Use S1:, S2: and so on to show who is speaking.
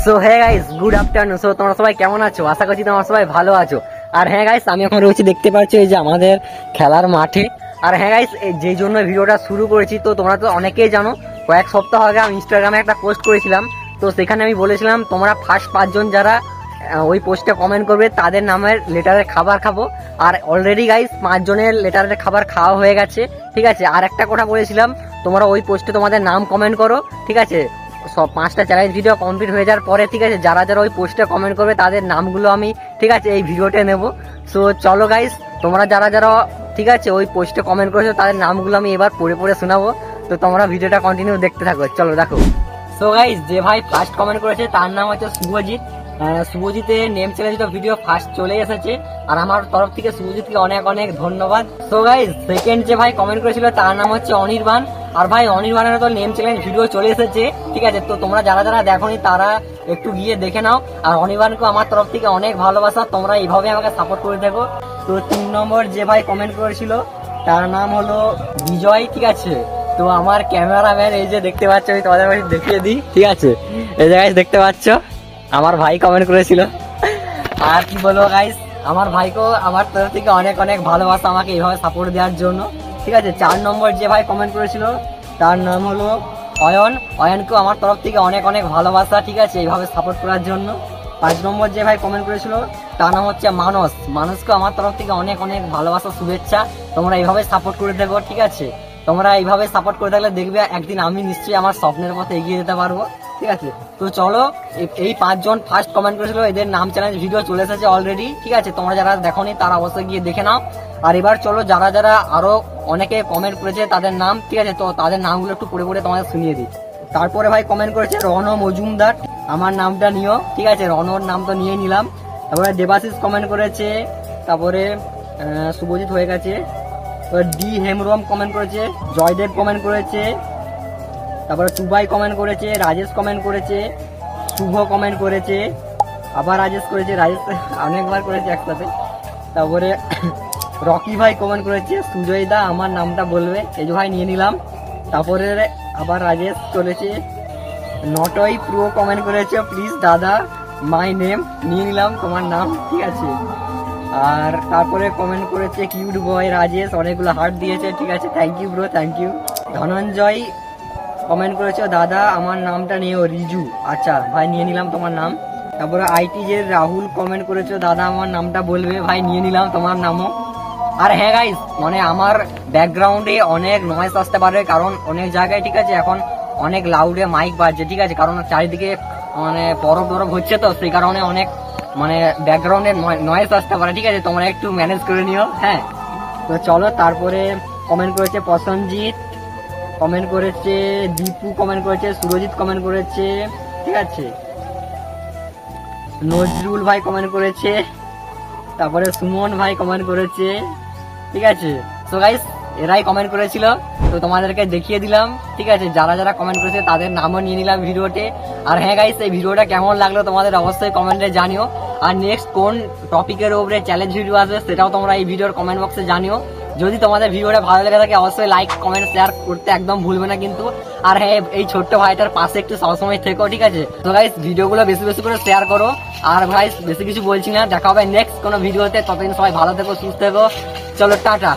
S1: So হ্যাঁ guys, good afternoon. So তোমরা সবাই কেমন আছো? আশা করছি তোমরা সবাই ভালো আছো। আর হ্যাঁ গাইস, আমি এখন রয়েছি, দেখতে পাচ্ছ এই যে আমাদের খেলার মাঠে। আর হ্যাঁ গাইস, যেই জন্য ভিডিওটা শুরু করেছি, তো তোমরা তো অনেকেই জানো, কয়েক সপ্তাহ আগে আমি ইনস্টাগ্রামে একটা পোস্ট করেছিলাম। তো সেখানে আমি বলেছিলাম তোমরা ফার্স্ট 5 জন যারা ওই পোস্টে কমেন্ট করবে তাদের নামের লেটারের খাবার খাবো। আর অলরেডি গাইস 5 জনের লেটারের খাবার খাওয়া হয়ে গেছে, ঠিক আছে। আর একটা কথা বলেছিলাম, তোমরা ওই পোস্টে তোমাদের নাম কমেন্ট করো, ঠিক আছে। সব 5টা চ্যালেঞ্জ ভিডিও কমপ্লিট হয়ে যাওয়ার পরে, ঠিক আছে, যারা যারা ওই পোস্টে কমেন্ট করবে তাদের নামগুলো আমি, ঠিক আছে, এই ভিডিওতে নেব। সো চলো গাইস, তোমরা যারা যারা, ঠিক আছে, ওই পোস্টে কমেন্ট করেছো তাদের নামগুলো আমি এবার পড়ে পড়ে শোনাবো। তো তোমরা ভিডিওটা কন্টিনিউ দেখতে থাকো, চলো দেখো। সো গাইস, যে ভাই ফার্স্ট কমেন্ট করেছে তার নাম হচ্ছে শুভজিৎ। শুভজিতের নেম চ্যালেঞ্জ ভিডিও ফার্স্ট চলে এসেছে, আর আমার তরফ থেকে শুভজিৎকে অনেক অনেক ধন্যবাদ। সো গাইস, সেকেন্ড যে ভাই কমেন্ট করেছিল তার নাম হচ্ছে অনির্বাণ। আর ভাই অনির্বাণের তো নেম চ্যালেঞ্জ ভিডিও চলে এসেছে, ঠিক আছে। তো তোমরা যারা যারা দেখোনি তারা একটু গিয়ে দেখে নাও। আর অনির্বাণকে আমার তরফ থেকে অনেক ভালোবাসা, তোমরা এইভাবে আমাকে সাপোর্ট করে থাকো। তো 3 নম্বর যে ভাই কমেন্ট করেছিল তার নাম হলো বিজয়, ঠিক আছে। তো আমার ক্যামেরাম্যান, এই যে দেখতে পাচ্ছ, আমি তোমাদের বাড়ি দেখিয়ে দিই, ঠিক আছে। এই যে গাইস দেখতে পাচ্ছ, আমার ভাই কমেন্ট করেছিল। আর কি বলবো গাইস, আমার ভাইকেও আমার তরফ থেকে অনেক অনেক ভালোবাসা আমাকে এইভাবে সাপোর্ট দেওয়ার জন্য, ঠিক আছে। 4 নম্বর যে ভাই কমেন্ট করেছিল তার নাম হলো অয়ন। অয়নকেও আমার তরফ থেকে অনেক অনেক ভালোবাসা, ঠিক আছে, এইভাবে সাপোর্ট করার জন্য। 5 নম্বর যে ভাই কমেন্ট করেছিল তার নাম হচ্ছে মানস। মানুষকেও আমার তরফ থেকে অনেক অনেক ভালোবাসা, শুভেচ্ছা। তোমরা এইভাবে সাপোর্ট করে দেবো, ঠিক আছে। তোমরা এইভাবে সাপোর্ট করে থাকলে দেখবে একদিন আমি নিশ্চয়ই আমার স্বপ্নের পথে এগিয়ে যেতে পারবো, ঠিক আছে। তো চলো, এই 5 জন ফার্স্ট কমেন্ট করেছিল এদের নাম চ্যালেঞ্জ ভিডিও চলে এসেছে অলরেডি, ঠিক আছে। তোমরা যারা দেখোনি তারা অবশ্যই গিয়ে দেখে নাও। আর এবার চলো, যারা যারা আরো অনেকে কমেন্ট করেছে তাদের নাম, ঠিক আছে, তো তাদের নামগুলো একটু পড়ে পড়ে তোমাদের শুনিয়ে দিই। তারপরে ভাই কমেন্ট করেছে রণ মজুমদার, আমার নামটা নিও, ঠিক আছে, রণর নাম তো নিয়ে নিলাম। তারপরে দেবাশিস কমেন্ট করেছে, তারপরে শুভজিৎ হয়ে গেছে। ডি হেমরম কমেন্ট করেছে, জয়দেব কমেন্ট করেছে, তারপরে সুবাই কমেন্ট করেছে, রাজেশ কমেন্ট করেছে, শুভ কমেন্ট করেছে, আবার রাজেশ করেছে, রাজেশ অনেকবার করেছে একসাথে। তারপরে রকি ভাই কমেন্ট করেছে, সুজয় দা আমার নামটা বলবে, এই যে ভাই নিয়ে নিলাম। তারপরে আবার রাজেশ করেছে, নটই প্রো কমেন্ট করেছে, প্লিজ দাদা মাই নেম, নিয়ে নিলাম তোমার নাম, ঠিক আছে। আর তারপরে কমেন্ট করেছে কিউট বয় রাজেশ, অনেকগুলো হার্ট দিয়েছে, ঠিক আছে, thank you bro, thank you. Dhananjay comment করেছে, দাদা আমার নামটা নিও, রিজু, আচ্ছা ভাই নিয়ে নিলাম তোমার নাম। তারপরে আইটি যে রাহুল কমেন্ট করেছে, দাদা আমার নামটা বলবে, ভাই নিয়ে নিলাম তোমার নামও। আর হ্যাঁ গাইস, মানে আমার ব্যাকগ্রাউন্ডে অনেক নয়েজ আসতে পারে, কারণ অনেক জায়গায়, ঠিক আছে, এখন অনেক লাউডে মাইক বাজছে, ঠিক আছে, কারণ চারিদিকে মানে বরফ টরফ হচ্ছে, তো সেই কারণে অনেক মানে ব্যাকগ্রাউন্ডে নয়েজ আসতে পারে, ঠিক আছে, তোমরা একটু ম্যানেজ করে নিও, হ্যাঁ। তো চলো, তারপরে কমেন্ট করেছে প্রসেনজিৎ, কমেন্ট করেছে দীপু, কমেন্ট করেছে সুরজিৎ, কমেন্ট করেছে, ঠিক আছে, নজরুল ভাই কমেন্ট করেছে, তারপরে সুমন ভাই কমেন্ট করেছে, ঠিক আছে। সো গাইস, এরাই কমেন্ট করেছিল, তো তোমাদেরকে দেখিয়ে দিলাম, ঠিক আছে। যারা যারা কমেন্ট করেছে তাদের নামও নিয়ে নিলাম ভিডিওতে। আর হ্যাঁ গাইস, এই ভিডিওটা কেমন লাগলো তোমাদের অবশ্যই কমেন্টে জানিও। আর নেক্সট কোন টপিকের উপরে চ্যালেঞ্জ ভিডিও আসবে সেটাও তোমরা এই ভিডিওর কমেন্ট বক্সে জানিও। যদি তোমাদের ভিডিওটা ভালো লেগে থাকে অবশ্যই লাইক কমেন্ট শেয়ার করতে একদম ভুলবে না কিন্তু। আর হ্যাঁ, এই ছোট্ট ভাইটার পাশে একটু সবসময় থেকো, ঠিক আছে। তো গাইস, ভিডিওগুলো বেশি বেশি করে শেয়ার করো। আর ভাই বেশি কিছু বলছি না, দেখা হবে নেক্সট কোনো ভিডিওতে। ততদিন সবাই ভালো থেকো, সুস্থ থেকো, চলো টাটা।